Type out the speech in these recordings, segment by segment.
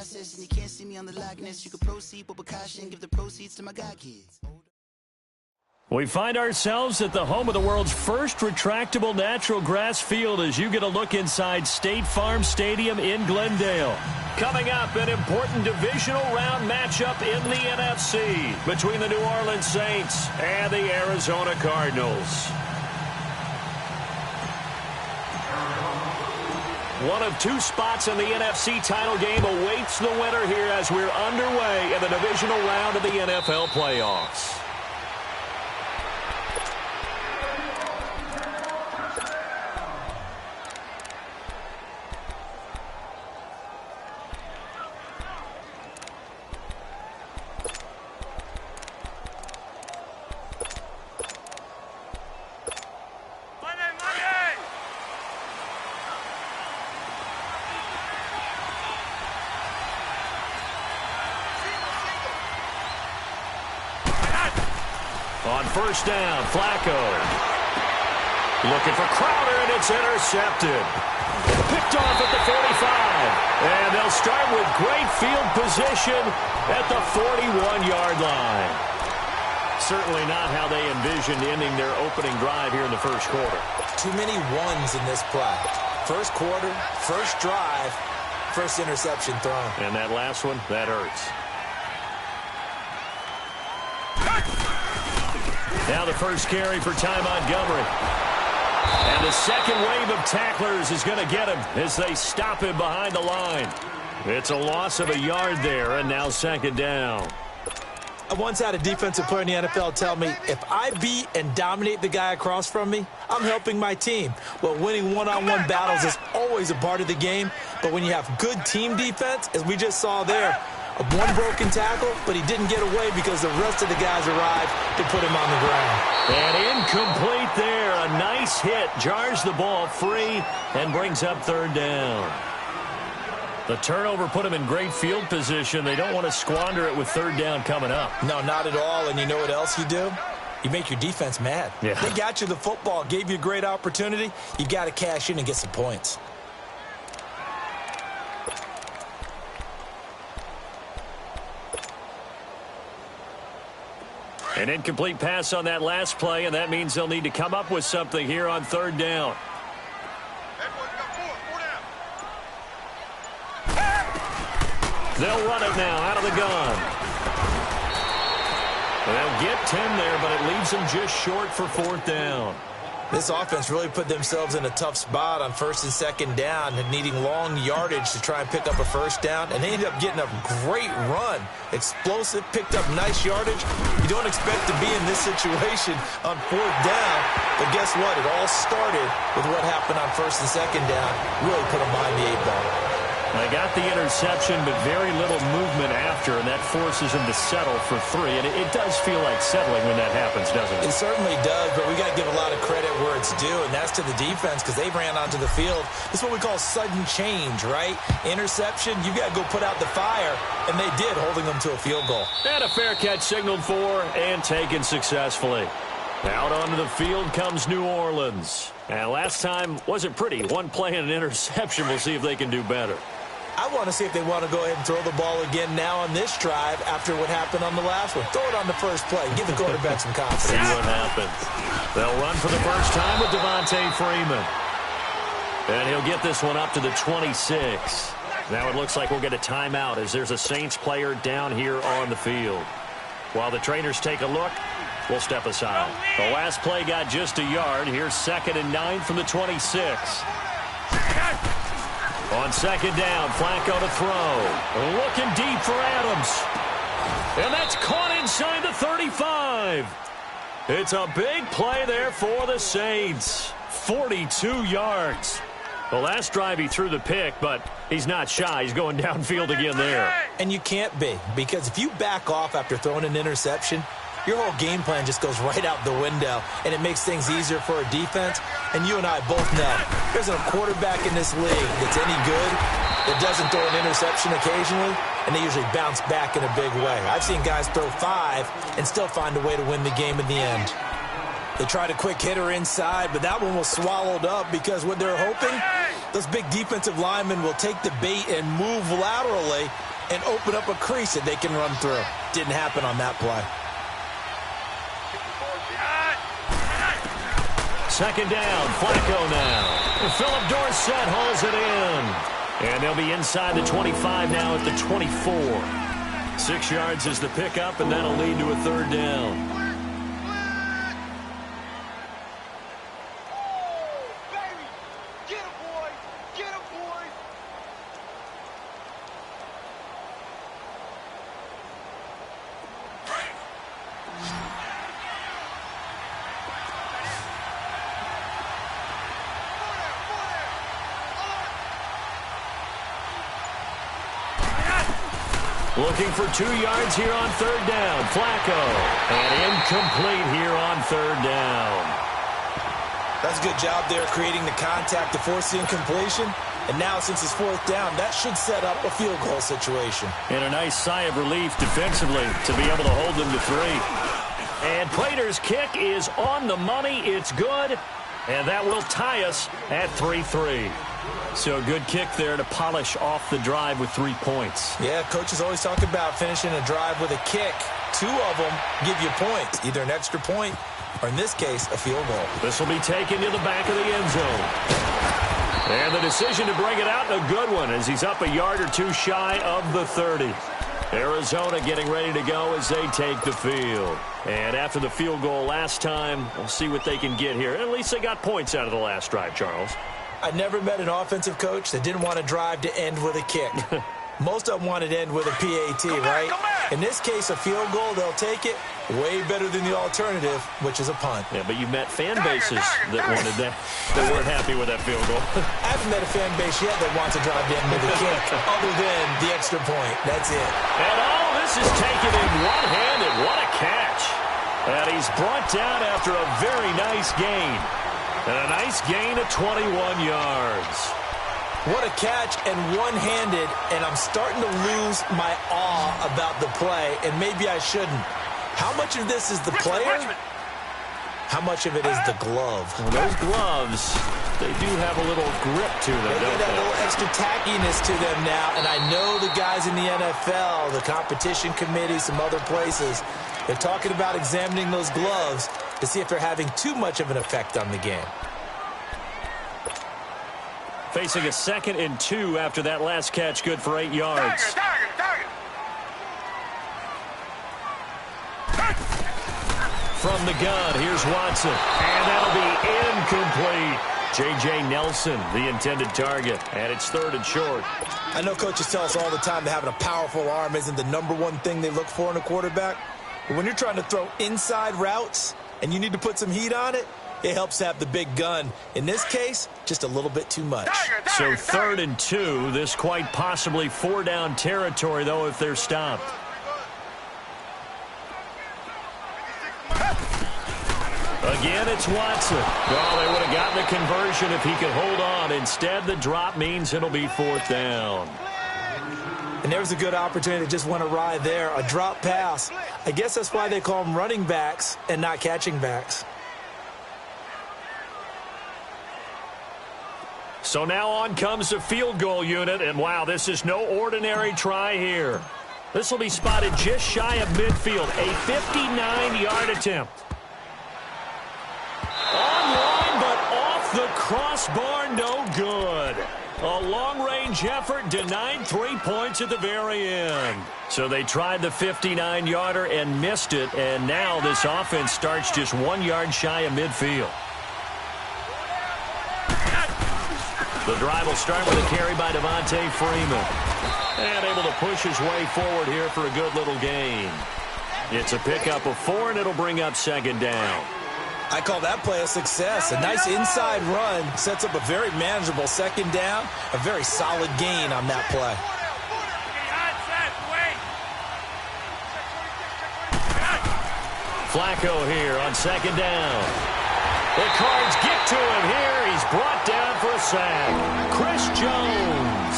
process, and you can't see me on the likeness. You can proceed with caution, give the proceeds to my god kids. We find ourselves at the home of the world's first retractable natural grass field as you get a look inside State Farm Stadium in Glendale. Coming up, an important divisional round matchup in the NFC between the New Orleans Saints and the Arizona Cardinals. One of two spots in the NFC title game awaits the winner here as we're underway in the divisional round of the NFL playoffs. On first down, Flacco. Looking for Crowder, and it's intercepted. Picked off at the 45. And they'll start with great field position at the 41-yard line. Certainly not how they envisioned ending their opening drive here in the first quarter. Too many ones in this play. First quarter, first drive, first interception thrown. And that last one, that hurts. Now the first carry for Ty Montgomery. And the second wave of tacklers is going to get him as they stop him behind the line. It's a loss of a yard there, and now second down. I once had a defensive player in the NFL tell me, if I beat and dominate the guy across from me, I'm helping my team. Well, winning one-on-one battles is always a part of the game, but when you have good team defense, as we just saw there, one broken tackle, but he didn't get away because the rest of the guys arrived to put him on the ground. And incomplete there. A nice hit. Jars the ball free and brings up third down. The turnover put him in great field position. They don't want to squander it with third down coming up. No, not at all. And you know what else you do? You make your defense mad. Yeah. They got you the football, gave you a great opportunity. You've got to cash in and get some points. An incomplete pass on that last play, and that means they'll need to come up with something here on third down. They'll run it now out of the gun. They'll get 10 there, but it leaves them just short for fourth down. This offense really put themselves in a tough spot on first and second down and needing long yardage to try and pick up a first down, and they ended up getting a great run. Explosive, picked up nice yardage. You don't expect to be in this situation on fourth down, but guess what? It all started with what happened on first and second down. Really put them behind the 8-ball. They got the interception, but very little movement after, and that forces them to settle for 3. And it does feel like settling when that happens, doesn't it? It certainly does, but we got to give a lot of credit where it's due, and that's to the defense because they ran onto the field. This is what we call sudden change, right? Interception, you got to go put out the fire, and they did, holding them to a field goal. And a fair catch signaled for and taken successfully. Out onto the field comes New Orleans. And last time wasn't pretty. One play and an interception. We'll see if they can do better. I want to see if they want to go ahead and throw the ball again now on this drive after what happened on the last one. Throw it on the first play. Give the quarterback some confidence. See what happens. They'll run for the first time with Devontae Freeman. And he'll get this one up to the 26. Now it looks like we'll get a timeout as there's a Saints player down here on the field. While the trainers take a look, we'll step aside. The last play got just a yard. Here's 2nd and 9 from the 26. On second down, Flacco to throw. Looking deep for Adams. And that's caught inside the 35. It's a big play there for the Saints. 42 yards. The last drive he threw the pick, but he's not shy. He's going downfield again there. And you can't be, because if you back off after throwing an interception, your whole game plan just goes right out the window, and it makes things easier for a defense. And you and I both know there's a quarterback in this league that's any good that doesn't throw an interception occasionally, and they usually bounce back in a big way. I've seen guys throw 5 and still find a way to win the game in the end. They tried a quick hitter inside, but that one was swallowed up because what they're hoping, those big defensive linemen will take the bait and move laterally and open up a crease that they can run through. Didn't happen on that play. Second down, Flacco now. And Philip Dorsett holds it in. And they'll be inside the 25 now at the 24. 6 yards is the pickup, and that'll lead to a third down. Looking for 2 yards here on third down. Flacco. And incomplete here on third down. That's a good job there creating the contact to force the incompletion. And now since it's fourth down, that should set up a field goal situation. And a nice sigh of relief defensively to be able to hold them to 3. And Prater's kick is on the money. It's good. And that will tie us at 3-3. So a good kick there to polish off the drive with 3 points. Yeah, coaches always talk about finishing a drive with a kick. 2 of them give you points, either an extra point or, in this case, a field goal. This will be taken to the back of the end zone. And the decision to bring it out, a good one, as he's up a yard or 2 shy of the 30. Arizona getting ready to go as they take the field. And after the field goal last time, we'll see what they can get here. At least they got points out of the last drive, Charles. I never met an offensive coach that didn't want to drive to end with a kick. Most of them wanted to end with a PAT, right? In this case, a field goal, they'll take it. Way better than the alternative, which is a punt. Yeah, but you've met fan bases that wanted that, that weren't happy with that field goal. I haven't met a fan base yet that wants to drive to end with a kick, other than the extra point. That's it. And all this is taken in one-handed. What a catch. And he's brought down after a very nice gain. And a nice gain of 21 yards. What a catch, and one-handed, and I'm starting to lose my awe about the play, and maybe I shouldn't. How much of this is the player? How much of it is the glove? Well, those gloves, they do have a little grip to them, They don't get that they? little extra tackiness to them now, and I know the guys in the NFL, the competition committee, some other places, they're talking about examining those gloves to see if they're having too much of an effect on the game. Facing a 2nd and 2 after that last catch, good for 8 yards. From the gun, here's Watson. And that'll be incomplete. J.J. Nelson, the intended target. And it's 3rd and short. I know coaches tell us all the time that having a powerful arm isn't the #1 thing they look for in a quarterback. But when you're trying to throw inside routes and you need to put some heat on it, it helps to have the big gun. In this case, just a little bit too much. So 3rd and 2. This quite possibly 4-down territory, though, if they're stopped. Again, it's Watson. Oh, they would have gotten the conversion if he could hold on. Instead, the drop means it'll be 4th down. And there was a good opportunity to just went awry there. A drop pass. I guess that's why they call them running backs and not catching backs. So now on comes the field goal unit, and wow, this is no ordinary try here. This will be spotted just shy of midfield, a 59-yard attempt. Online, but off the crossbar, no good. A long-range effort denied 3 points at the very end. So they tried the 59-yarder and missed it, and now this offense starts just 1 yard shy of midfield. The drive will start with a carry by Devontae Freeman. And able to push his way forward here for a good little gain. It's a pickup of 4, and it'll bring up 2nd down. I call that play a success. A nice inside run sets up a very manageable 2nd down. A very solid gain on that play. Flacco here on 2nd down. The Cards get to him here. He's brought down for a sack. Chris Jones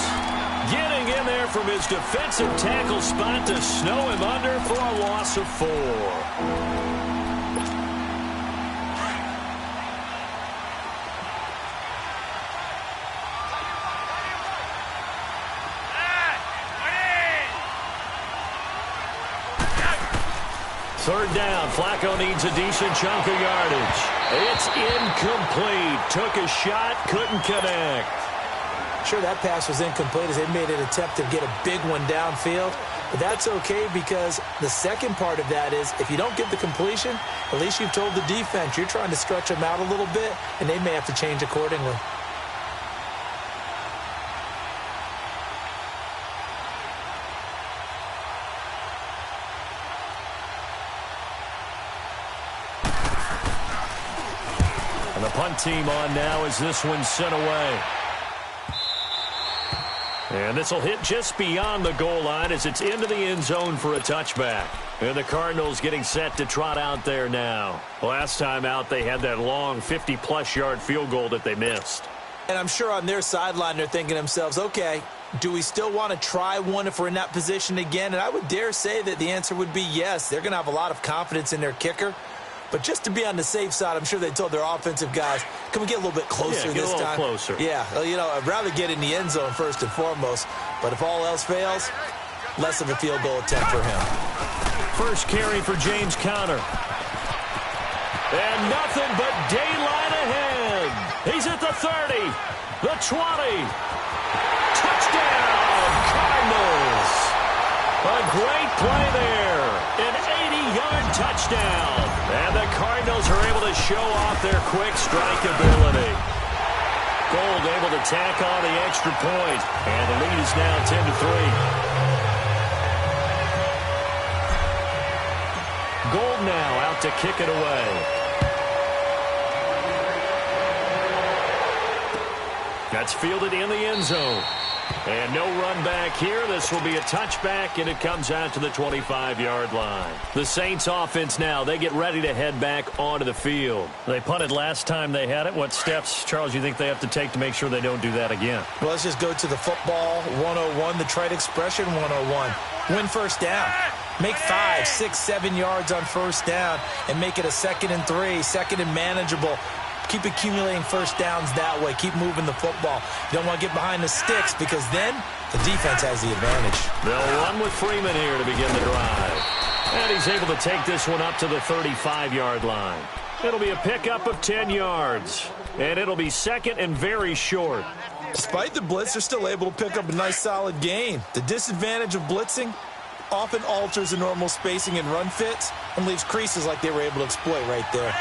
getting in there from his defensive tackle spot to snow him under for a loss of 4. Third down. Flacco needs a decent chunk of yardage. It's incomplete. Took a shot, couldn't connect. Sure, that pass was incomplete as they made an attempt to get a big one downfield. But that's okay because the second part of that is if you don't get the completion, at least you've told the defense you're trying to stretch them out a little bit, and they may have to change accordingly. And the punt team on now as this one's sent away. And this will hit just beyond the goal line as it's into the end zone for a touchback. And the Cardinals getting set to trot out there now. Last time out, they had that long 50-plus yard field goal that they missed. And I'm sure on their sideline they're thinking to themselves, okay, do we still want to try one if we're in that position again? And I would dare say that the answer would be yes. They're going to have a lot of confidence in their kicker. But just to be on the safe side, I'm sure they told their offensive guys, can we get a little bit closer this time? Closer. Yeah, well, you know, I'd rather get in the end zone first and foremost. But if all else fails, less of a field goal attempt for him. First carry for James Conner. And nothing but daylight ahead. He's at the 30, the 20. Touchdown, Cardinals. A great play there. An 80-yard touchdown. And the Cardinals are able to show off their quick strike ability. Gold able to tack on the extra point. And the lead is now 10-3. Gold now out to kick it away. That's fielded in the end zone. And no run back here. This will be a touchback, and it comes out to the 25-yard line. The Saints offense now, they get ready to head back onto the field. They punted last time they had it. What steps, Charles, you think they have to take to make sure they don't do that again? Well, let's just go to the football 101, the trite expression 101. Win first down. Make 5, 6, 7 yards on first down and make it a 2nd and 3, 2nd and manageable. Keep accumulating first downs that way. Keep moving the football. You don't want to get behind the sticks because then the defense has the advantage. They'll run with Freeman here to begin the drive. And he's able to take this one up to the 35-yard line. It'll be a pickup of 10 yards. And it'll be second and very short. Despite the blitz, they're still able to pick up a nice solid gain. The disadvantage of blitzing often alters the normal spacing and run fits and leaves creases like they were able to exploit right there.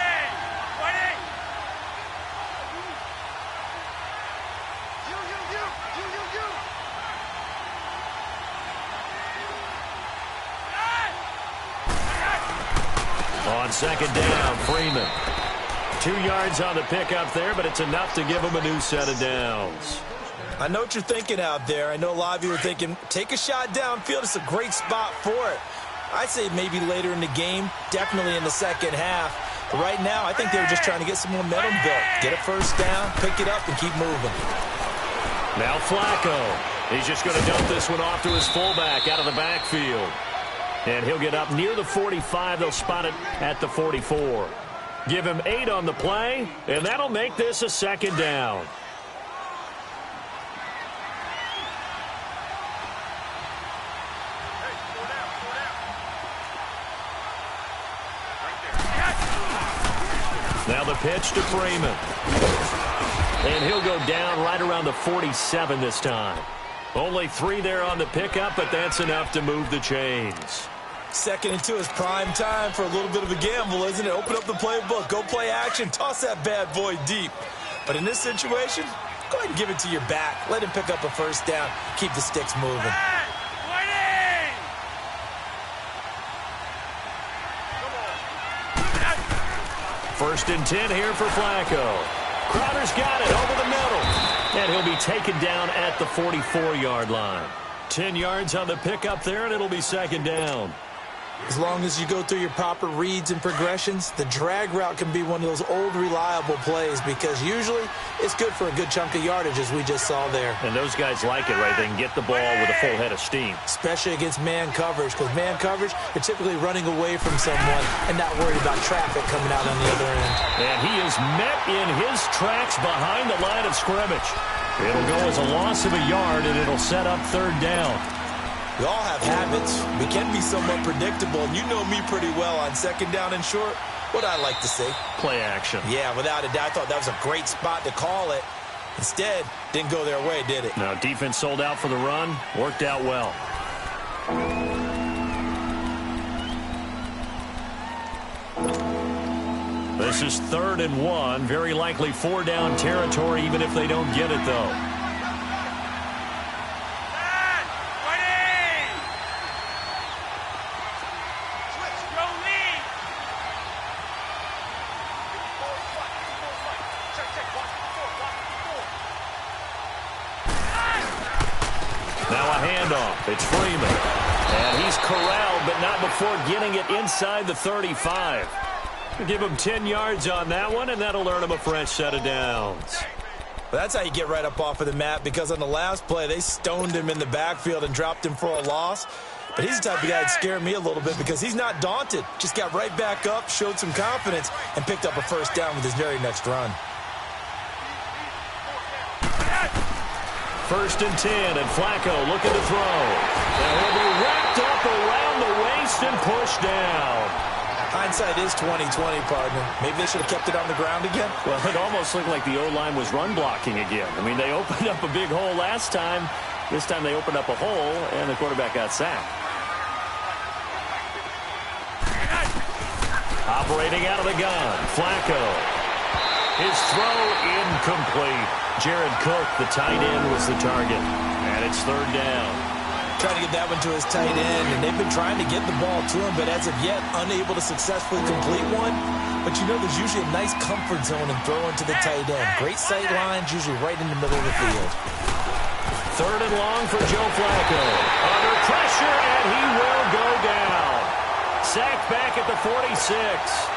On second down, Freeman. 2 yards on the pickup there, but it's enough to give him a new set of downs. I know what you're thinking out there. I know a lot of you are thinking, take a shot downfield. It's a great spot for it. I'd say maybe later in the game, definitely in the second half. But right now, I think they were just trying to get some momentum built. Get a first down, pick it up, and keep moving. Now Flacco. He's just going to dump this one off to his fullback out of the backfield. And he'll get up near the 45. They'll spot it at the 44. Give him 8 on the play, and that'll make this a second down. Now the pitch to Freeman. And he'll go down right around the 47 this time. Only 3 there on the pickup, but that's enough to move the chains. 2nd and 2 is prime time for a little bit of a gamble, isn't it? Open up the playbook, go play action, toss that bad boy deep. But in this situation, go ahead and give it to your back. Let him pick up a first down. Keep the sticks moving. First and 10 here for Flacco. Crowder's got it over the middle. And he'll be taken down at the 44-yard line. 10 yards on the pickup there, and it'll be second down. As long as you go through your proper reads and progressions, the drag route can be one of those old reliable plays because usually it's good for a good chunk of yardage as we just saw there. And those guys like it, right? They can get the ball with a full head of steam. Especially against man coverage because man coverage, you're typically running away from someone and not worried about traffic coming out on the other end. And he is met in his tracks behind the line of scrimmage. It'll go as a loss of a yard, and it'll set up third down. We all have habits. We can be somewhat predictable, and you know me pretty well on second down and short. What I like to see. Play action. Yeah, without a doubt. I thought that was a great spot to call it. Instead, didn't go their way, did it? Now, defense sold out for the run. Worked out well. This is 3rd and 1. Very likely 4-down territory, even if they don't get it, though. It's Freeman, and he's corralled, but not before getting it inside the 35. Give him 10 yards on that one, and that'll earn him a fresh set of downs. Well, that's how you get right up off of the mat, because on the last play, they stoned him in the backfield and dropped him for a loss. But he's the type of guy that scared me a little bit because he's not daunted. Just got right back up, showed some confidence, and picked up a first down with his very next run. 1st and 10, and Flacco looking to throw. And he'll be wrapped up around the waist and pushed down. Hindsight is 20/20, partner. Maybe they should have kept it on the ground again. Well, it almost looked like the O-line was run blocking again. I mean, they opened up a big hole last time. This time they opened up a hole, and the quarterback got sacked. Operating out of the gun, Flacco. His throw incomplete. Jared Cook, the tight end, was the target. And it's 3rd down. Trying to get that one to his tight end, and they've been trying to get the ball to him, but as of yet, unable to successfully complete one. But you know there's usually a nice comfort zone in throwing to the tight end. Great sight lines, usually right in the middle of the field. 3rd and long for Joe Flacco. Under pressure, and he will go down. Sacked back at the 46.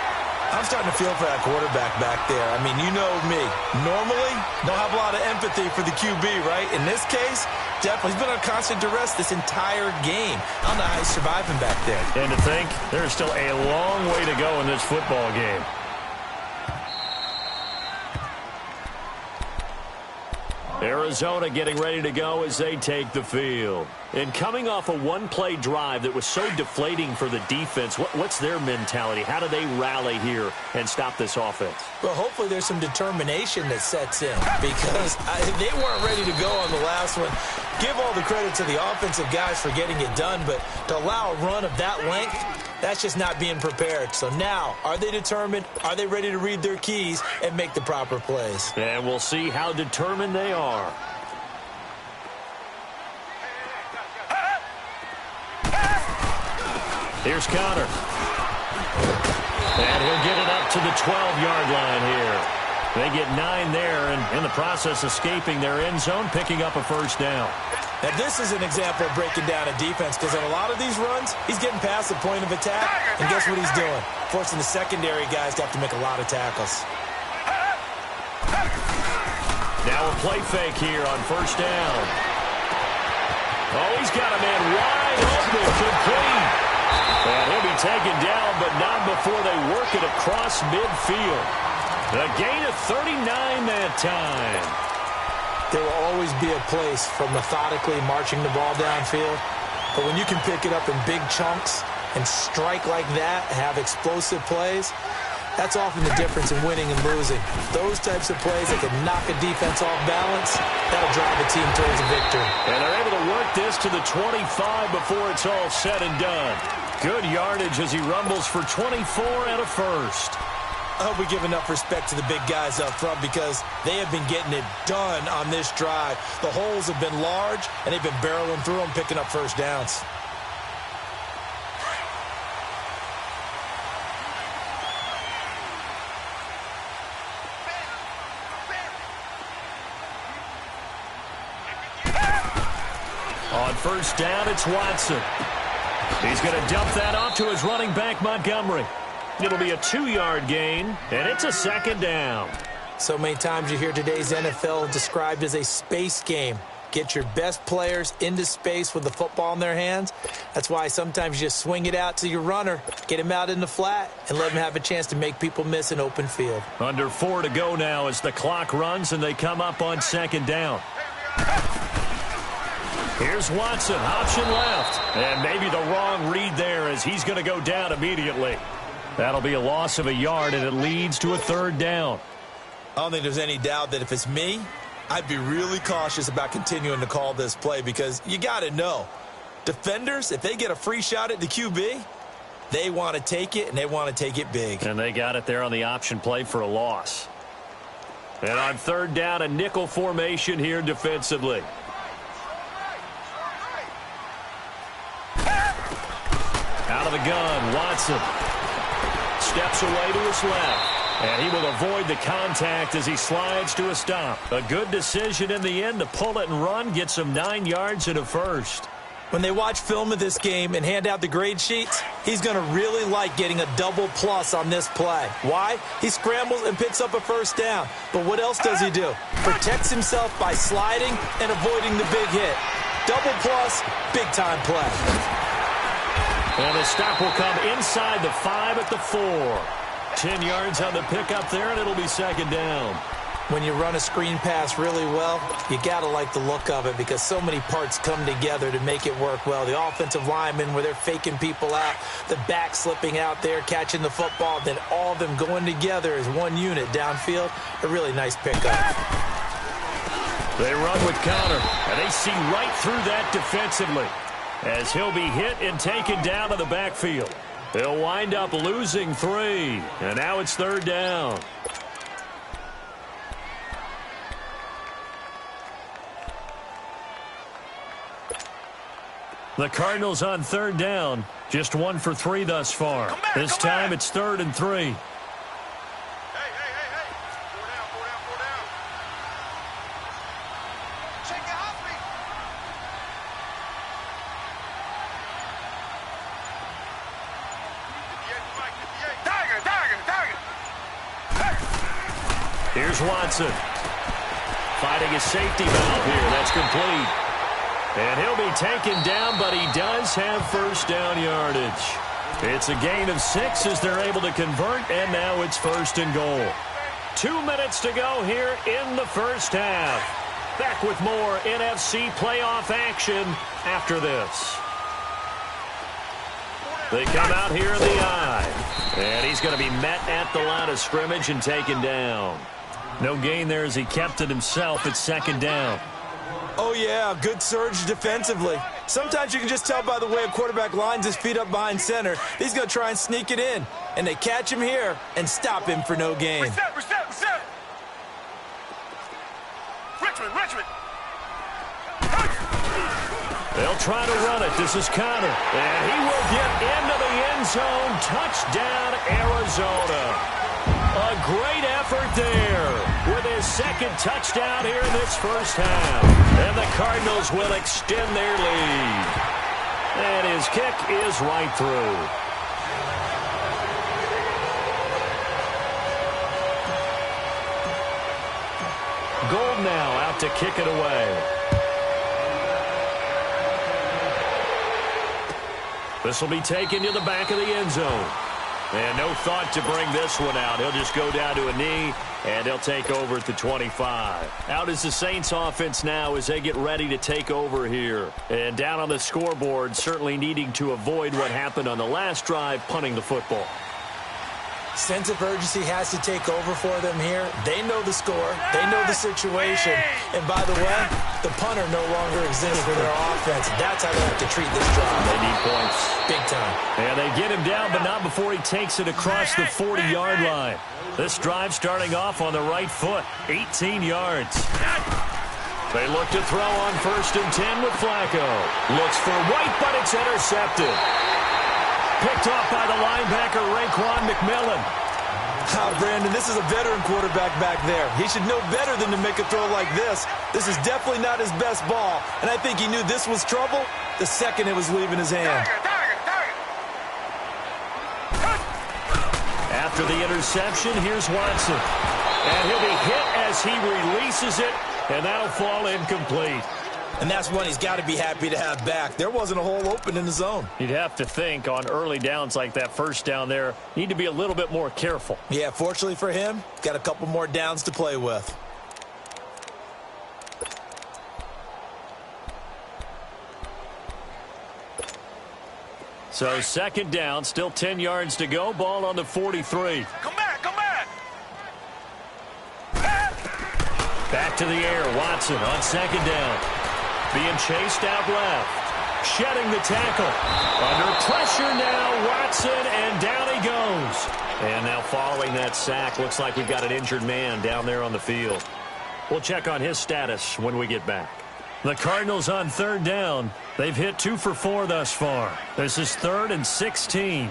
I'm starting to feel for that quarterback back there. I mean, you know me. Normally, don't have a lot of empathy for the QB, right? In this case, definitely. He's been on constant duress this entire game. I don't know how he's surviving back there. And to think, there's still a long way to go in this football game. Arizona getting ready to go as they take the field. And coming off a one-play drive that was so deflating for the defense, what's their mentality? How do they rally here and stop this offense? Well, hopefully there's some determination that sets in because they weren't ready to go on the last one. Give all the credit to the offensive guys for getting it done, but to allow a run of that length, that's just not being prepared. So now, are they determined? Are they ready to read their keys and make the proper plays? And we'll see how determined they are. Here's Connor. And he'll get it up to the 12-yard line here. They get 9 there, and in the process escaping their end zone, picking up a first down. Now, this is an example of breaking down a defense because on a lot of these runs, he's getting past the point of attack, and guess what he's doing? Forcing the secondary guys to have to make a lot of tackles. Now a play fake here on first down. Oh, he's got a man wide open, complete. And he'll be taken down, but not before they work it across midfield. A gain of 39 that time. There will always be a place for methodically marching the ball downfield. But when you can pick it up in big chunks and strike like that, have explosive plays, that's often the difference in winning and losing. Those types of plays that can knock a defense off balance, that'll drive a team towards a victory. And they're able to work this to the 25 before it's all said and done. Good yardage as he rumbles for 24 and a first. I hope we give enough respect to the big guys up front because they have been getting it done on this drive. The holes have been large, and they've been barreling through them, picking up first downs. On first down, it's Watson. He's going to dump that off to his running back, Montgomery. It'll be a 2-yard gain, and it's a second down. So many times you hear today's NFL described as a space game. Get your best players into space with the football in their hands. That's why sometimes you just swing it out to your runner, get him out in the flat, and let him have a chance to make people miss an open field. Under 4 to go now as the clock runs, and they come up on second down. Here's Watson, option left. And maybe the wrong read there as he's going to go down immediately. That'll be a loss of a yard, and it leads to a third down. I don't think there's any doubt that if it's me, I'd be really cautious about continuing to call this play because you got to know, defenders, if they get a free shot at the QB, they want to take it, and they want to take it big. And they got it there on the option play for a loss. And on third down, a nickel formation here defensively. Out of the gun, Watson steps away to his left, and he will avoid the contact as he slides to a stop. A good decision in the end to pull it and run, get some 9 yards and a first. When they watch film of this game and hand out the grade sheets, he's going to really like getting a double plus on this play. Why? He scrambles and picks up a first down. But what else does he do? Protects himself by sliding and avoiding the big hit. Double plus, big-time play. And the stop will come inside the 5 at the 4. 10 yards on the pickup there, and it'll be second down. When you run a screen pass really well, you got to like the look of it because so many parts come together to make it work well. The offensive linemen, where they're faking people out, the back slipping out there, catching the football, then all of them going together as one unit downfield. A really nice pickup. They run with Connor, and they see right through that defensively as he'll be hit and taken down to the backfield. They'll wind up losing 3, and now it's third down. The Cardinals on third down, just 1 for 3 thus far. This time it's 3rd and 3. Here's Watson. Fighting a safety valve here. That's complete. And he'll be taken down, but he does have first down yardage. It's a gain of 6 as they're able to convert, and now it's 1st and goal. 2 minutes to go here in the first half. Back with more NFC playoff action after this. They come out here in the eye. And he's going to be met at the line of scrimmage and taken down. No gain there as he kept it himself at second down. Oh, yeah, good surge defensively. Sometimes you can just tell by the way a quarterback lines his feet up behind center. He's going to try and sneak it in. And they catch him here and stop him for no gain. Reset. Richmond. They'll try to run it. This is Connor. And he will get into the end zone. Touchdown, Arizona. A great effort there with his second touchdown here in this first half. And the Cardinals will extend their lead. And his kick is right through. Gold now out to kick it away. This will be taken to the back of the end zone. And no thought to bring this one out. He'll just go down to a knee, and he'll take over at the 25. Out is the Saints offense now as they get ready to take over here. And down on the scoreboard, certainly needing to avoid what happened on the last drive, punting the football. Sense of urgency has to take over for them here. They know the score. They know the situation. And by the way, the punter no longer exists for their offense. That's how they have to treat this drive. They need points. Big time. And they get him down, but not before he takes it across the 40-yard line. This drive starting off on the right foot, 18 yards. They look to throw on 1st and 10 with Flacco. Looks for White, but it's intercepted. Picked off by the linebacker, Raekwon McMillan. Brandon, this is a veteran quarterback back there. He should know better than to make a throw like this. This is definitely not his best ball, and I think he knew this was trouble the second it was leaving his hand. After the interception, here's Watson. And he'll be hit as he releases it, and that'll fall incomplete. And that's one he's got to be happy to have back. There wasn't a hole open in the zone. You'd have to think on early downs like that first down there, need to be a little bit more careful. Yeah, fortunately for him, got a couple more downs to play with. So second down, still 10 yards to go. Ball on the 43. Come back, come back. Back to the air, Watson on second down. Being chased out left. Shedding the tackle. Under pressure now, Watson, and down he goes. And now following that sack, looks like we've got an injured man down there on the field. We'll check on his status when we get back. The Cardinals on third down. They've hit 2 for 4 thus far. This is 3rd and 16.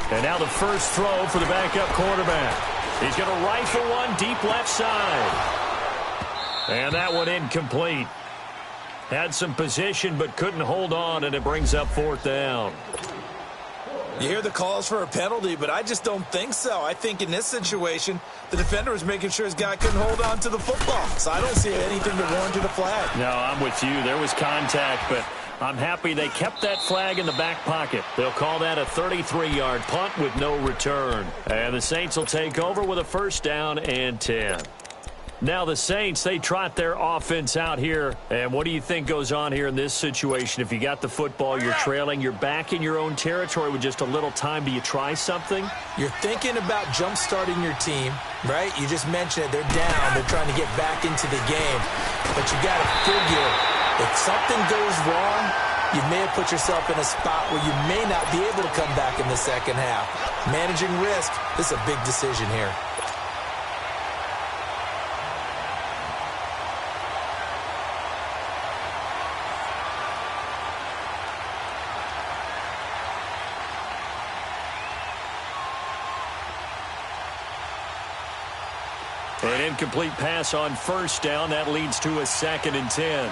And now the first throw for the backup quarterback. He's going to rifle one deep left side. And that one incomplete. Had some position but couldn't hold on, and it brings up 4th down. You hear the calls for a penalty, but I just don't think so. I think in this situation, the defender was making sure his guy couldn't hold on to the football. So I don't see anything to warrant a flag. No, I'm with you. There was contact, but I'm happy they kept that flag in the back pocket. They'll call that a 33-yard punt with no return. And the Saints will take over with a 1st down and 10. Now the Saints, they trot their offense out here. And what do you think goes on here in this situation? If you got the football, you're trailing, you're back in your own territory with just a little time. Do you try something? You're thinking about jump-starting your team, right? You just mentioned it. They're down. They're trying to get back into the game. But you got to figure, if something goes wrong, you may have put yourself in a spot where you may not be able to come back in the second half. Managing risk, this is a big decision here. An incomplete pass on 1st down. That leads to a 2nd and 10.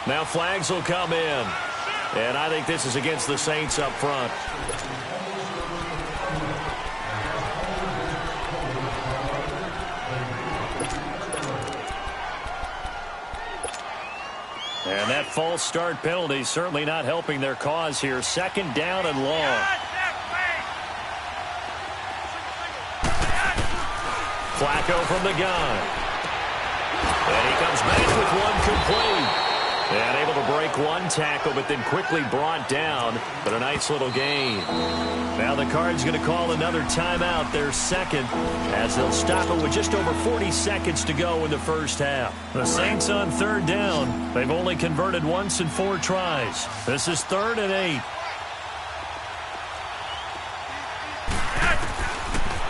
Now flags will come in. And I think this is against the Saints up front. And that false start penalty certainly not helping their cause here. 2nd down and long. Flacco from the gun. And he comes back with one complete. And able to break one tackle, but then quickly brought down. But a nice little gain. Now the Cards going to call another timeout, their 2nd, as they'll stop it with just over 40 seconds to go in the first half. The Saints on 3rd down. They've only converted once in 4 tries. This is 3rd and 8.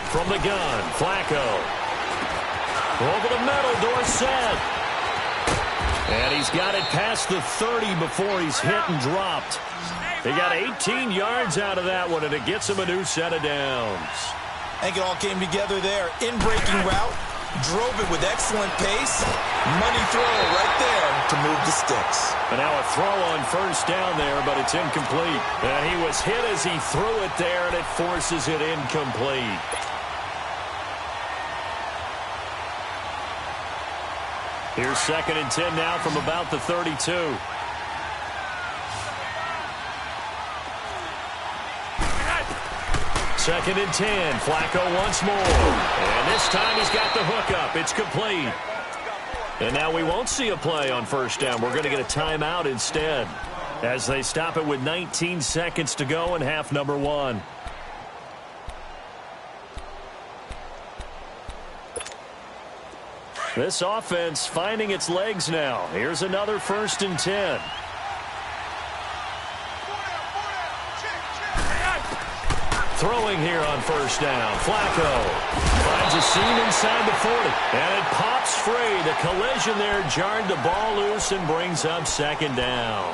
From the gun, Flacco. Over the middle, Dorsett. And he's got it past the 30 before he's hit and dropped. He got 18 yards out of that one, and it gets him a new set of downs. I think it all came together there. In-breaking route, drove it with excellent pace. Money throw right there to move the sticks. And now a throw on 1st down there, but it's incomplete. And he was hit as he threw it there, and it forces it incomplete. Here's 2nd and 10 now from about the 32. 2nd and 10. Flacco once more. And this time he's got the hook up. It's complete. And now we won't see a play on 1st down. We're going to get a timeout instead as they stop it with 19 seconds to go in half number 1. This offense finding its legs now. Here's another 1st and 10. Throwing here on 1st down. Flacco finds a seam inside the 40. And it pops free. The collision there jarred the ball loose and brings up 2nd down.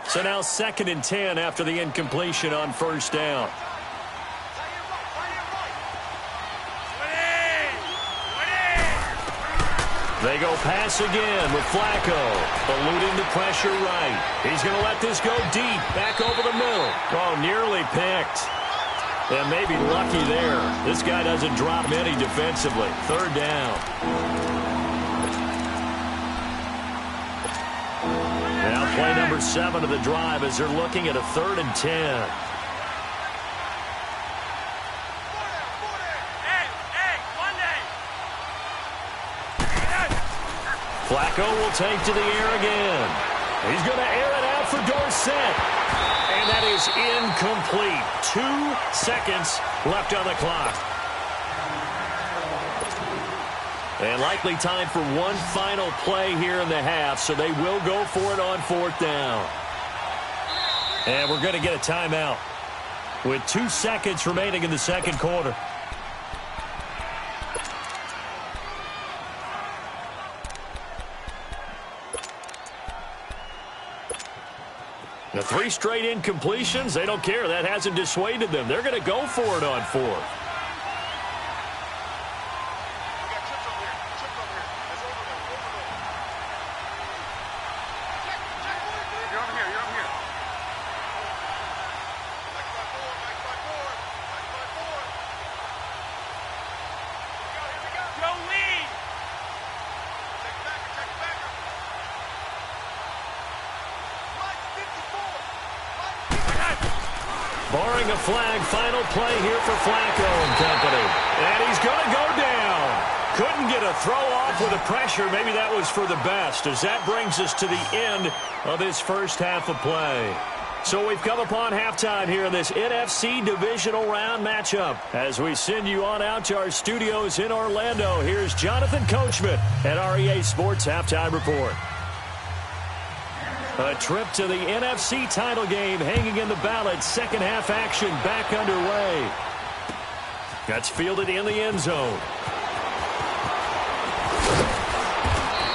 So now 2nd and 10 after the incompletion on 1st down. They go pass again with Flacco, eluding the pressure right. He's going to let this go deep, back over the middle. Oh, nearly picked. And maybe lucky there. This guy doesn't drop many defensively. 3rd down. Now play number 7 of the drive as they're looking at a 3rd and 10. Flacco will take to the air again. He's going to air it out for Dorsett. And that is incomplete. 2 seconds left on the clock. And likely time for one final play here in the half, so they will go for it on 4th down. And we're going to get a timeout with 2 seconds remaining in the second quarter. The 3 straight incompletions, they don't care. That hasn't dissuaded them. They're going to go for it on 4th. Barring a flag, final play here for Flacco and company. And he's going to go down. Couldn't get a throw off with the pressure. Maybe that was for the best, as that brings us to the end of this first half of play. So we've come upon halftime here in this NFC Divisional Round matchup. As we send you on out to our studios in Orlando, here's Jonathan Coachman at REA Sports Halftime Report. A trip to the NFC title game hanging in the balance. Second half action back underway. That's fielded in the end zone.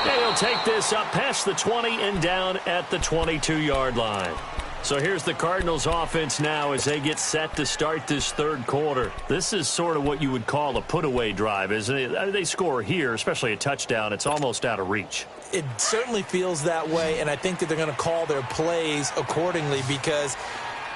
And he'll take this up past the 20 and down at the 22-yard line. So here's the Cardinals offense now as they get set to start this third quarter. This is sort of what you would call a put-away drive, isn't it? They score here, especially a touchdown. It's almost out of reach. It certainly feels that way, and I think that they're going to call their plays accordingly, because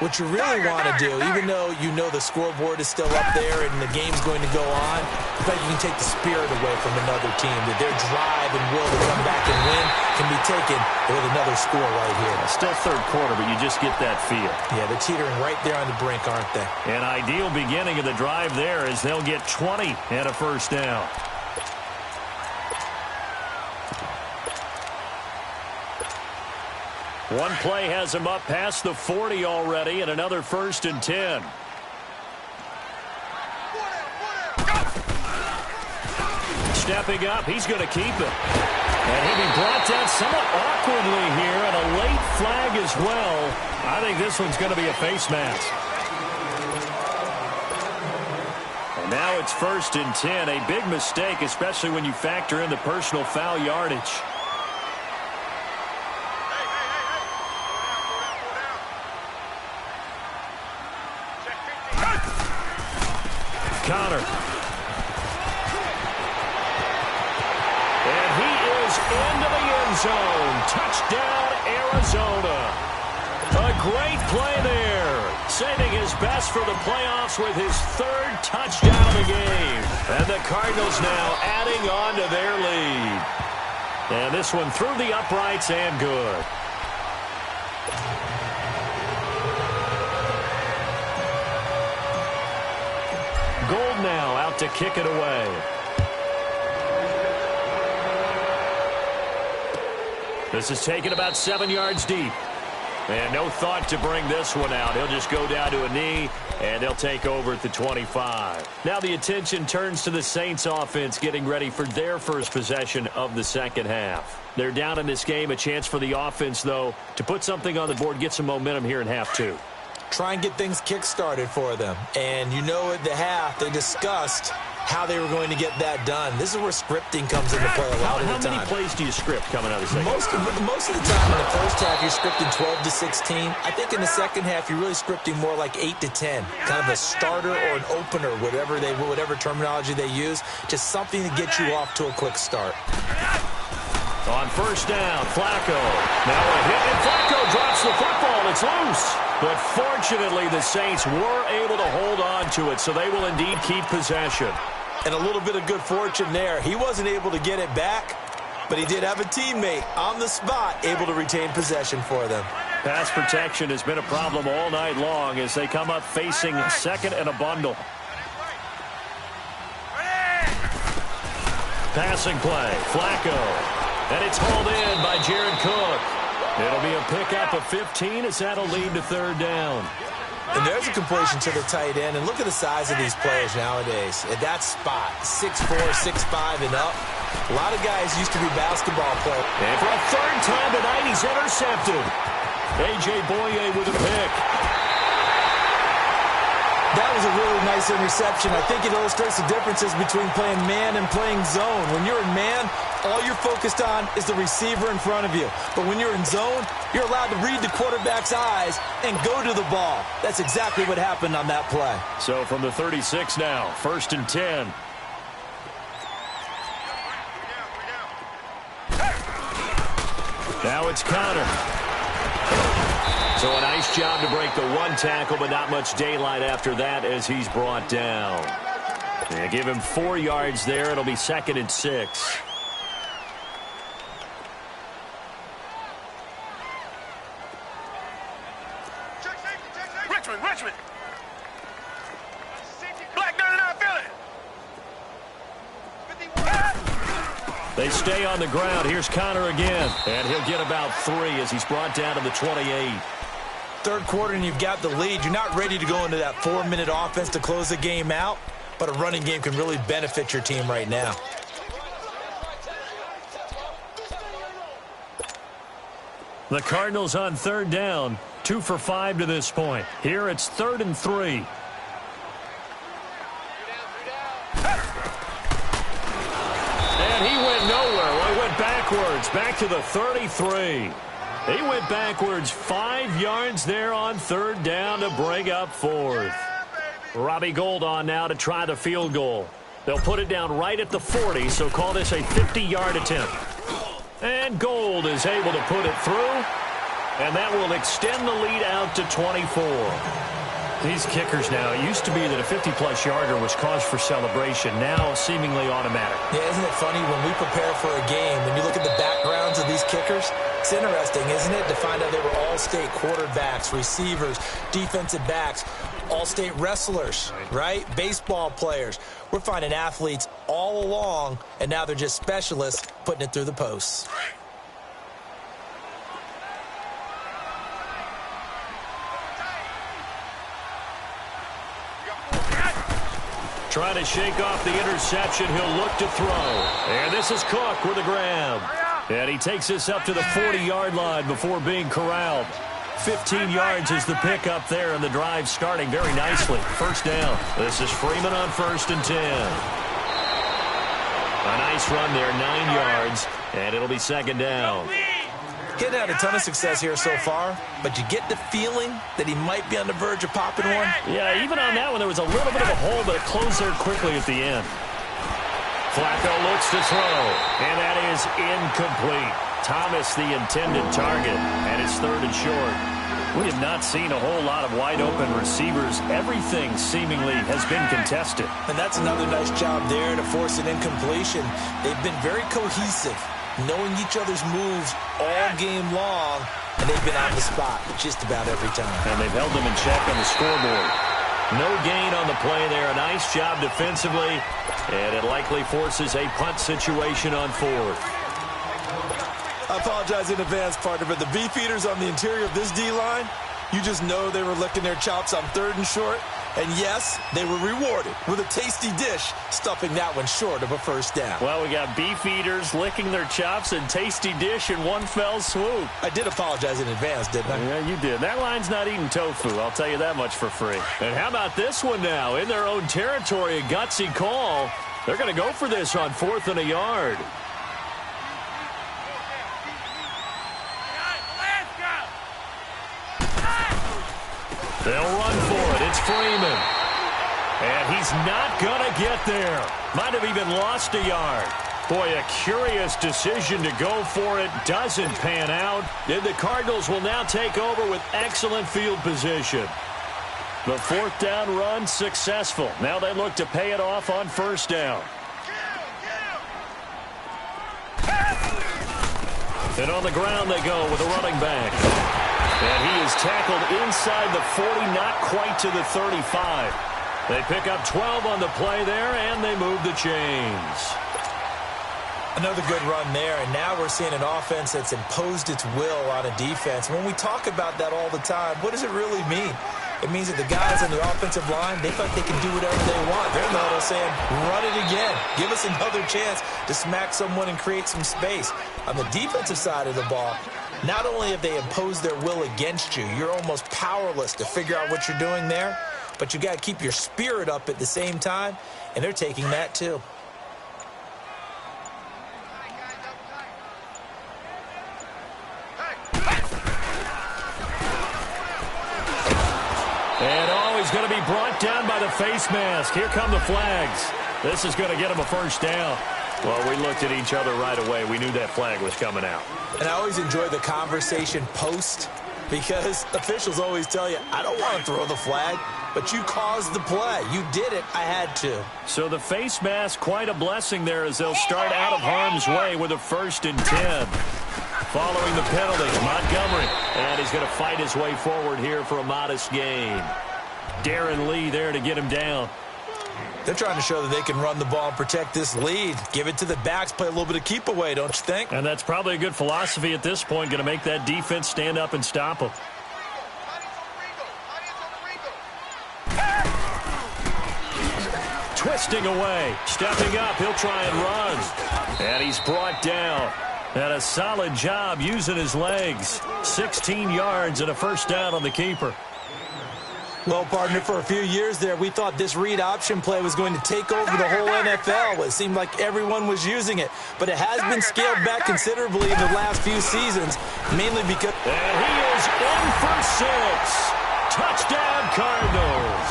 what you really want to do, even though you know the scoreboard is still up there and the game's going to go on, I think you can take the spirit away from another team, that their drive and will to come back and win can be taken with another score right here. Still third quarter, but you just get that feel. Yeah, they're teetering right there on the brink, aren't they? An ideal beginning of the drive there as they'll get 20 and a first down. One play has him up past the 40 already, and another 1st and 10. Stepping up, he's going to keep it. And he'll be brought down somewhat awkwardly here, and a late flag as well. I think this one's going to be a face mask. And now it's 1st and 10. A big mistake, especially when you factor in the personal foul yardage. Connor. And he is into the end zone. Touchdown, Arizona. A great play there. Saving his best for the playoffs with his 3rd touchdown of the game. And the Cardinals now adding on to their lead. And this one through the uprights and good. Gold now out to kick it away. This is taken about 7 yards deep. And no thought to bring this one out. He'll just go down to a knee, and they'll take over at the 25. Now the attention turns to the Saints offense getting ready for their first possession of the second half. They're down in this game. A chance for the offense, though, to put something on the board, get some momentum here in half 2. Try and get things kick-started for them. And you know at the half, they discussed how they were going to get that done. This is where scripting comes into play a lot of the time. How many plays do you script coming out of the second half? Most of the time in the first half, you're scripting 12 to 16. I think in the second half, you're really scripting more like 8 to 10. Kind of a starter or an opener, whatever terminology they use. Just something to get you off to a quick start. On 1st down, Flacco. Now a hit, and Flacco drops the football. It's loose. But fortunately, the Saints were able to hold on to it, so they will indeed keep possession. And a little bit of good fortune there. He wasn't able to get it back, but he did have a teammate on the spot able to retain possession for them. Pass protection has been a problem all night long as they come up facing 2nd and a bundle. Passing play, Flacco. And it's hauled in by Jared Cook. It'll be a pickup of 15 as that'll lead to third down. And there's a completion to the tight end. And look at the size of these players nowadays. At that spot, 6'4", 6'5", and up. A lot of guys used to be basketball players. And for a third time tonight, he's intercepted. A.J. Boye with a pick. That was a really nice interception. I think it illustrates the differences between playing man and playing zone. When you're in man, all you're focused on is the receiver in front of you. But when you're in zone, you're allowed to read the quarterback's eyes and go to the ball. That's exactly what happened on that play. So from the 36 now, 1st and 10. Now it's Connor. So a nice job to break the one tackle, but not much daylight after that as he's brought down. They give him 4 yards there. It'll be 2nd and 6. Richmond. Black 99 Philly. They stay on the ground. Here's Connor again. And he'll get about 3 as he's brought down to the 28. Third quarter and you've got the lead. You're not ready to go into that 4-minute offense to close the game out, but a running game can really benefit your team right now. The Cardinals on 3rd down, 2 for 5 to this point. Here it's 3rd and 3. And he went nowhere. Well, he went backwards, back to the 33. He went backwards 5 yards there on 3rd down to bring up 4th. Robbie Gould on now to try the field goal. They'll put it down right at the 40, so call this a 50-yard attempt. And Gould is able to put it through, and that will extend the lead out to 24. These kickers now, it used to be that a 50-plus yarder was cause for celebration, now seemingly automatic. Yeah, isn't it funny when we prepare for a game, when you look at the backgrounds of these kickers, it's interesting, isn't it, to find out they were all-state quarterbacks, receivers, defensive backs, all-state wrestlers, right? Baseball players. We're finding athletes all along, and now they're just specialists putting it through the posts. Trying to shake off the interception. He'll look to throw. And this is Cook with a grab. And he takes this up to the 40-yard line before being corralled. 15 yards is the pickup there, and the drive starting very nicely. 1st down. This is Freeman on 1st and 10. A nice run there, 9 yards, and it'll be 2nd down. Kid had a ton of success here so far, but you get the feeling that he might be on the verge of popping one. Yeah, even on that one, there was a little bit of a hole, but it closed there quickly at the end. Flacco looks to throw, and that is incomplete. Thomas the intended target, and it's 3rd and short. We have not seen a whole lot of wide-open receivers. Everything seemingly has been contested. And that's another nice job there to force an incompletion. They've been very cohesive, knowing each other's moves all game long, and they've been on the spot just about every time. And they've held them in check on the scoreboard. No gain on the play there. A nice job defensively, and it likely forces a punt situation on 4th. I apologize in advance, partner, but the beef eaters on the interior of this D-line, you just know they were licking their chops on 3rd and short. And yes, they were rewarded with a tasty dish, stuffing that one short of a 1st down. Well, we got beef eaters licking their chops and tasty dish in one fell swoop. I did apologize in advance, didn't I? Yeah, you did. That line's not eating tofu, I'll tell you that much for free. And how about this one now? In their own territory, a gutsy call. They're going to go for this on 4th and a yard. They'll run for it. It's Freeman. And he's not going to get there. Might have even lost a yard. Boy, a curious decision to go for it. Doesn't pan out. And the Cardinals will now take over with excellent field position. The 4th down run successful. Now they look to pay it off on 1st down. And on the ground they go with a running back. And he is tackled inside the 40, not quite to the 35. They pick up 12 on the play there, and they move the chains. Another good run there, and now we're seeing an offense that's imposed its will on a defense. When we talk about that all the time, what does it really mean? It means that the guys on the offensive line, they feel like they can do whatever they want. They're in the huddle saying, run it again. Give us another chance to smack someone and create some space. On the defensive side of the ball, not only have they imposed their will against you, you're almost powerless to figure out what you're doing there, but you got to keep your spirit up at the same time, and they're taking that too. And he's going to be brought down by the face mask. Here come the flags. This is going to get him a first down. Well, we looked at each other right away. We knew that flag was coming out. And I always enjoy the conversation post, because officials always tell you, I don't want to throw the flag, but you caused the play. You did it. I had to. So the face mask, quite a blessing there as they'll start out of harm's way with a 1st and 10. Following the penalty, Montgomery. And he's going to fight his way forward here for a modest gain. Darren Lee there to get him down. They're trying to show that they can run the ball and protect this lead. Give it to the backs, play a little bit of keep away, don't you think? And that's probably a good philosophy at this point, going to make that defense stand up and stop them. Twisting away, stepping up, he'll try and run. And he's brought down. And a solid job using his legs. 16 yards and a first down on the keeper. Well, partner, for a few years there, we thought this read option play was going to take over the whole NFL. It seemed like everyone was using it. But it has been scaled back considerably in the last few seasons, mainly because... And he is in for 6. Touchdown, Cardinals.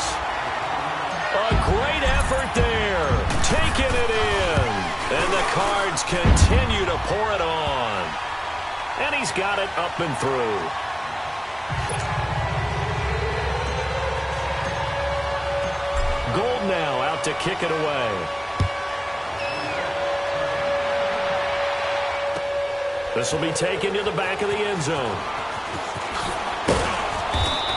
A great effort there. Taking it in. And the Cards continue to pour it on. And he's got it up and through. Gold now out to kick it away. This will be taken to the back of the end zone.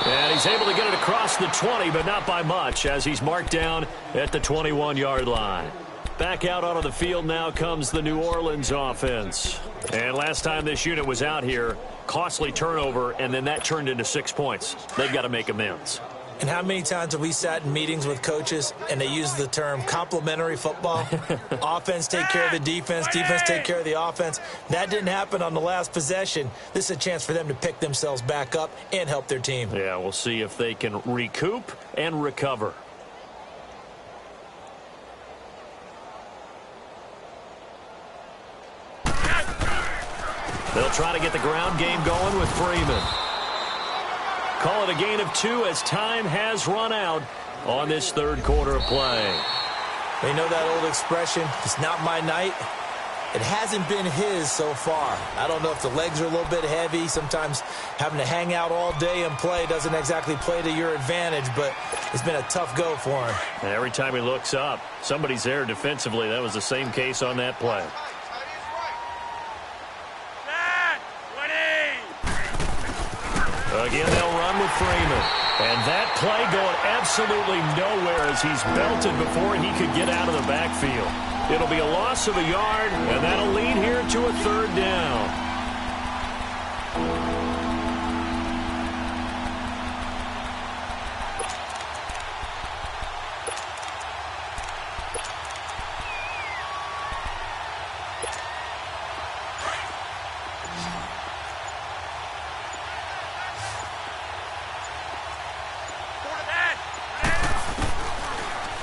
And he's able to get it across the 20, but not by much, as he's marked down at the 21-yard line. Back out onto the field now comes the New Orleans offense. And last time this unit was out here, costly turnover, and then that turned into 6 points. They've got to make amends. And how many times have we sat in meetings with coaches and they use the term complementary football? Offense take care of the defense, defense take care of the offense. That didn't happen on the last possession. This is a chance for them to pick themselves back up and help their team. Yeah, we'll see if they can recoup and recover. They'll try to get the ground game going with Freeman. Call it a gain of 2 as time has run out on this third quarter of play. They know that old expression, it's not my night. It hasn't been his so far. I don't know if the legs are a little bit heavy. Sometimes having to hang out all day and play doesn't exactly play to your advantage, but it's been a tough go for him. And every time he looks up, somebody's there defensively. That was the same case on that play. Again, they'll run with Freeman. And that play going absolutely nowhere as he's belted before he could get out of the backfield. It'll be a loss of a yard, and that'll lead here to a 3rd down.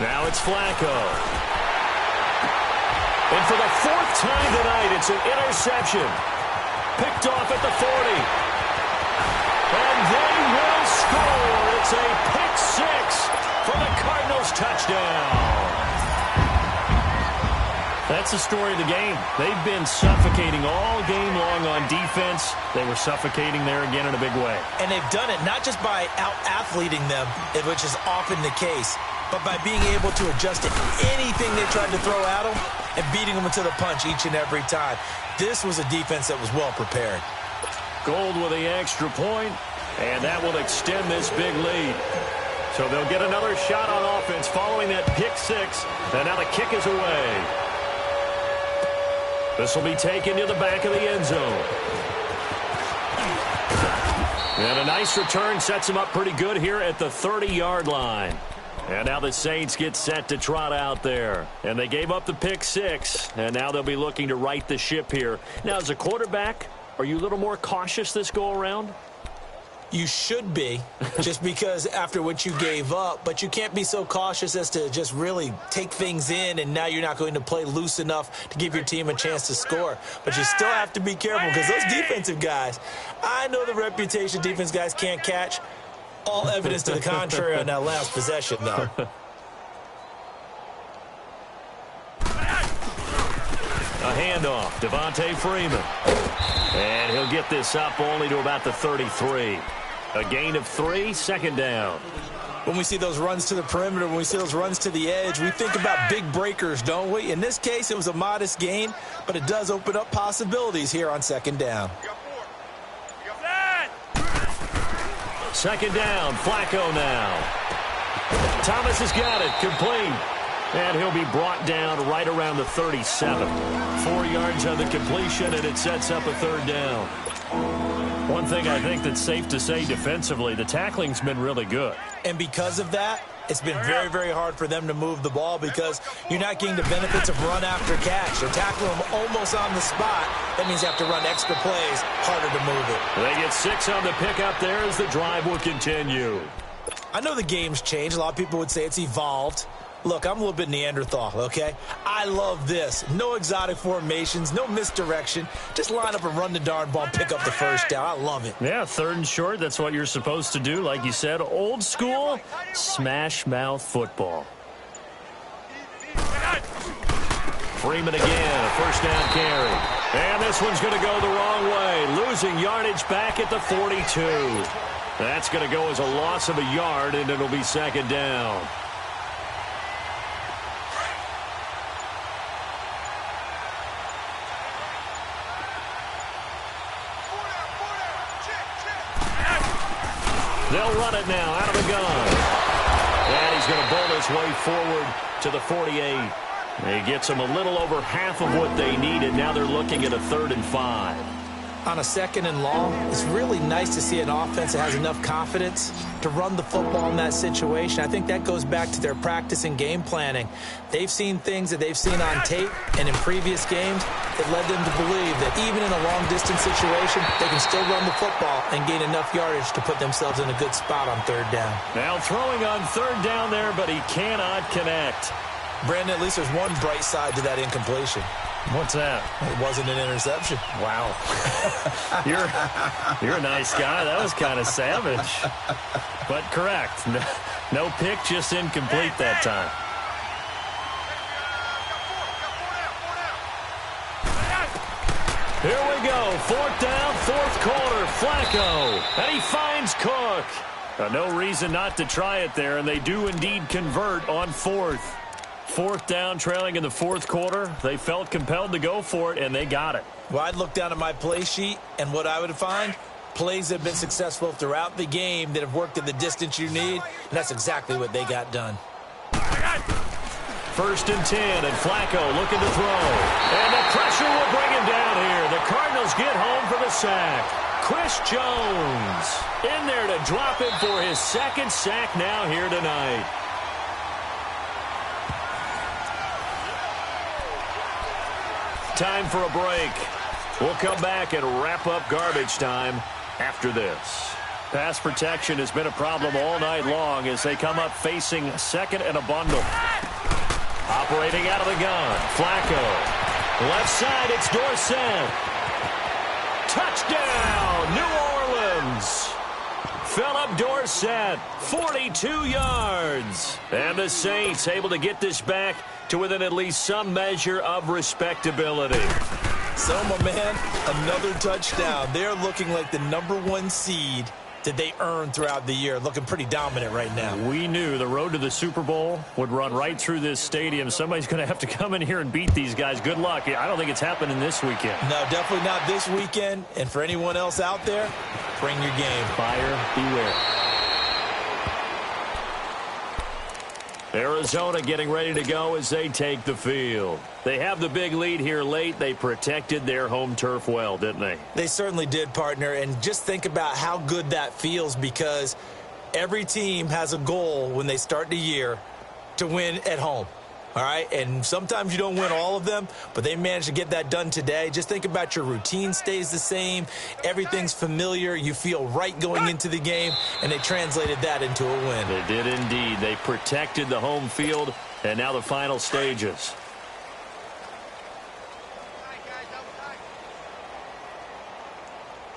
Now it's Flacco. And for the 4th time tonight, it's an interception. Picked off at the 40. And they will score. It's a pick 6 for the Cardinals touchdown. That's the story of the game. They've been suffocating all game long on defense. They were suffocating there again in a big way. And they've done it not just by out-athleting them, which is often the case, but by being able to adjust to anything they tried to throw at them and beating them into the punch each and every time. This was a defense that was well prepared. Gold with the extra point, and that will extend this big lead. So they'll get another shot on offense following that pick 6, and now the kick is away. This will be taken to the back of the end zone. And a nice return sets him up pretty good here at the 30-yard line. And now the Saints get set to trot out there. And they gave up the pick 6, and now they'll be looking to right the ship here. Now, as a quarterback, are you a little more cautious this go-around? You should be, just because after what you gave up, but you can't be so cautious as to just really take things in, and now you're not going to play loose enough to give your team a chance to score. But you still have to be careful because those defensive guys, I know the reputation defense guys can't catch. All evidence to the contrary on that last possession, though. A handoff, Devontae Freeman. And he'll get this up only to about the 33. A gain of 3, second down. When we see those runs to the perimeter, when we see those runs to the edge, we think about big breakers, don't we? In this case, it was a modest gain, but it does open up possibilities here on second down. Second down, Flacco now. Thomas has got it, complete. And he'll be brought down right around the 37. 4 yards on the completion, and it sets up a third down. One thing I think that's safe to say defensively, the tackling's been really good. And because of that, it's been very, very hard for them to move the ball because you're not getting the benefits of run after catch. They're tackling them almost on the spot. That means you have to run extra plays, harder to move it. They get 6 on the pickup there as the drive will continue. I know the game's changed. A lot of people would say it's evolved. Look, I'm a little bit Neanderthal, okay? I love this. No exotic formations, no misdirection. Just line up and run the darn ball and pick up the first down. I love it. Yeah, 3rd and short, that's what you're supposed to do. Like you said, old school, smash mouth football. Freeman again, a first down carry. And this one's going to go the wrong way. Losing yardage back at the 42. That's going to go as a loss of a yard, and it'll be second down. They'll run it now out of the gun. And he's going to bowl his way forward to the 48. He gets them a little over half of what they needed. Now they're looking at a 3rd and 5. On a 2nd and long, it's really nice to see an offense that has enough confidence to run the football in that situation. I think that goes back to their practice and game planning. They've seen things that they've seen on tape and in previous games that led them to believe that even in a long-distance situation, they can still run the football and gain enough yardage to put themselves in a good spot on 3rd down. Now throwing on 3rd down there, but he cannot connect. Brandon, at least there's one bright side to that incompletion. What's that? It wasn't an interception. Wow. You're a nice guy. That was kind of savage. But correct. No pick, just incomplete that time. Here we go. 4th down, 4th quarter. Flacco. And he finds Cook. No reason not to try it there, and they do indeed convert on 4th. 4th down, trailing in the 4th quarter. They felt compelled to go for it, and they got it. Well, I'd look down at my play sheet, and what I would find, plays that have been successful throughout the game that have worked at the distance you need, and that's exactly what they got done. 1st and 10, and Flacco looking to throw. And the pressure will bring him down here. The Cardinals get home for the sack. Chris Jones in there to drop it for his 2nd sack now here tonight. Time for a break. We'll come back and wrap up garbage time after this. Pass protection has been a problem all night long as they come up facing 2nd and a bundle. Operating out of the gun, Flacco. Left side, it's Dorsett. Touchdown, New Orleans. Philip Dorsett, 42 yards. And the Saints able to get this back to within at least some measure of respectability. So, my man, another touchdown. They're looking like the #1 seed that they earned throughout the year. Looking pretty dominant right now. We knew the road to the Super Bowl would run right through this stadium. Somebody's going to have to come in here and beat these guys. Good luck. I don't think it's happening this weekend. No, definitely not this weekend. And for anyone else out there, bring your game. Buyer beware. Arizona getting ready to go as they take the field. They have the big lead here late. They protected their home turf well, didn't they? They certainly did, partner. And just think about how good that feels, because every team has a goal when they start the year to win at home. All right, and sometimes you don't win all of them, but they managed to get that done today. Just think about your routine stays the same. Everything's familiar. You feel right going into the game, and they translated that into a win. They did indeed. They protected the home field, and now the final stages.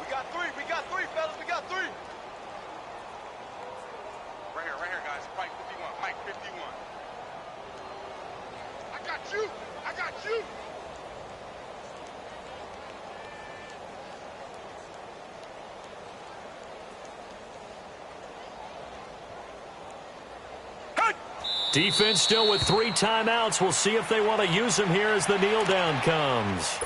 We got three, fellas. We got three. Right here, guys. Mike 51. I got you. Defense still with 3 timeouts. We'll see if they want to use them here as the kneel down comes.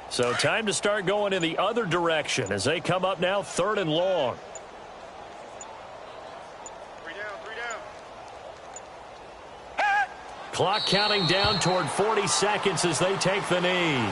So time to start going in the other direction as they come up now 3rd and long. Three down. Clock counting down toward 40 seconds as they take the knee.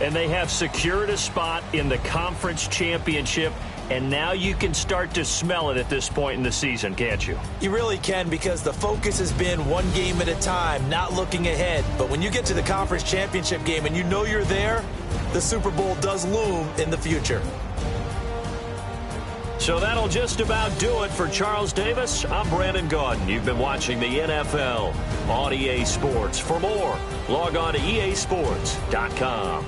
And they have secured a spot in the conference championship, and now you can start to smell it at this point in the season, can't you? You really can, because the focus has been one game at a time, not looking ahead. But when you get to the conference championship game and you know you're there, the Super Bowl does loom in the future. So that'll just about do it for Charles Davis. I'm Brandon Gaudin. You've been watching the NFL on EA Sports. For more, log on to easports.com.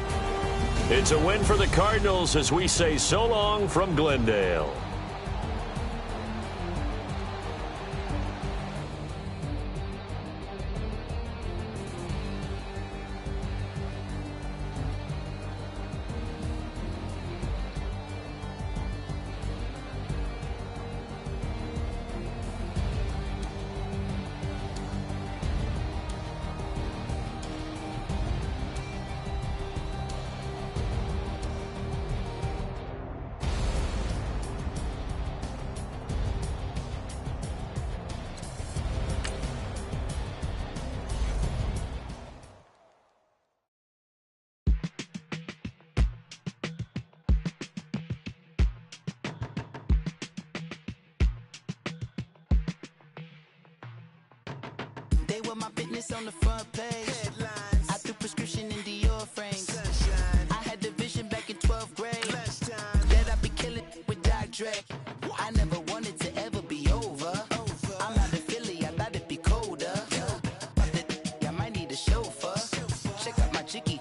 It's a win for the Cardinals as we say so long from Glendale. They were my business on the front page. Headlines. I threw prescription in Dior frames. Sunshine. I had the vision back in 12th grade. That I'd be killing with Doc Dre. I never wanted to ever be over. I'm out of Philly, I thought it'd be colder. I might need a chauffeur. Check out my jiggy.